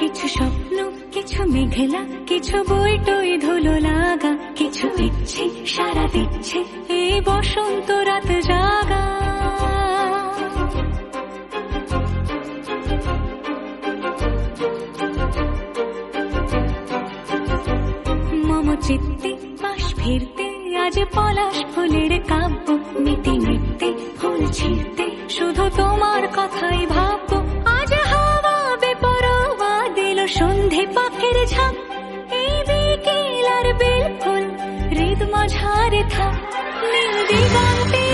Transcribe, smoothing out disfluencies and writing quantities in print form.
কিছু স্বপ্ন, কিছু মেঘলা, কিছু বই টই ধুলো লাগা, কিছু ইচ্ছে সারা দিচ্ছে এই বসন্ত রাত জাগা। মম চিত্তে পাশ ফিরতে আজ পলাশ ফুলের কাব্য, মিটি মিটতে ফুল ছিঁড়তে শুধু তোমার কথাই ভাববো। আজ হাওয়া বেপরোয়া দিল সন্ধে পাখির ঝাঁক, এই বিকেল আর বেল ফুল হৃদ মাঝারে থাক নীল দিগন্তে